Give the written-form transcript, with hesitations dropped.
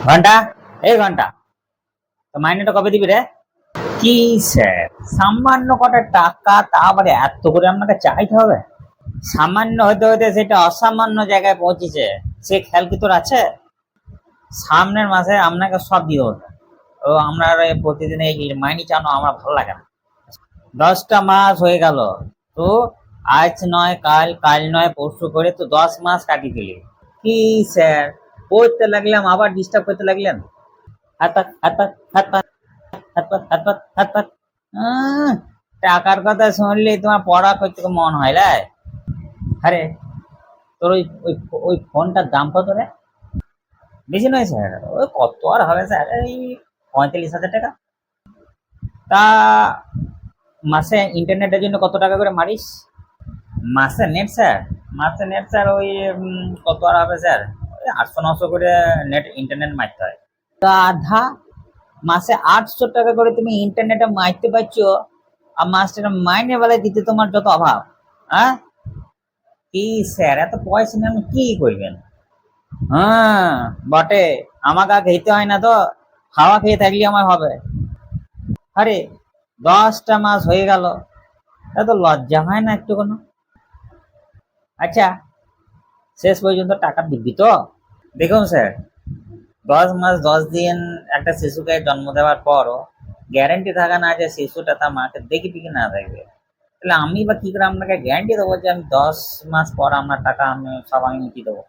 ঘন্টা, এই ঘন্টা, তো মাইনেটা কবে দিবি রে? কি স্যার, সামান্য কটা টাকা তা আবার এত করে আপনাকে চাইতে হবে? সামান্য হতে হতে সেটা অসামান্য জায়গায় পৌঁছেছে, সে খেয়াল কি তোর আছে? সামনের মাসে আপনাকে সব দিয়ে দেবো। ও আমরা আর এই প্রতিদিন এই মাইনে চানো আমার ভালো লাগে না। 10টা মাস হয়ে গেল, তো আজ নয় কাল, কাল নয় পরশু করে তো 10 মাস কাটিয়ে দিলি। কি স্যার, পড়তে লাগলাম আবার ডিস্টার্ব করতে লাগলেন। হাত পাত হাত পাত হাত পাত হাত পাত হাত পাত হাত পাত। আহ, টাকার কথা শুনলেই তোমার পড়া করতে মন হয় রে। আরে, তোর ওই ওই ওই ফোনটার দাম কত রে? বেশি নয় স্যার, ওই কত আর হবে স্যার, এই 45,000 টাকা। তা মাসে ইন্টারনেটের জন্য কত টাকা করে মারিস? মাসে নেট স্যার, মাসে নেট স্যার ওই কত আর হবে স্যার, ওই 800-900 করে নেট ইন্টারনেট মারতে হয়। তা আধা মাসে 800 টাকা করে তুমি ইন্টারনেটে মারতে পারছো, আর মাস্টার মাইনে বেলায় দিতে তোমার যত অভাব। হ্যাঁ, কি স্যার, এত পয়সা নিয়ে আপনি কি করবেন? হ্যাঁ, বটে, আমাকে আর খেতে হয় না তো, খাওয়া খেয়ে থাকলে আমার হবে। আরে, 10টা মাস হয়ে গেল, এত লজ্জা হয় না একটু কোনো? আচ্ছা, শেষ পর্যন্ত টাকা দিবি তো? দেখুন স্যার, 10 মাস 10 দিন একটা শিশুকে জন্ম দেওয়ার পরও গ্যারেন্টি থাকে না যে শিশুটা তার মাকে দেখবে কি না দেখবে। তাহলে আমি বা কি করে আপনাকে গ্যারান্টি দেবো যে আমি 10 মাস পর আপনার টাকা আমি সব আমি মিটিয়ে দেবো?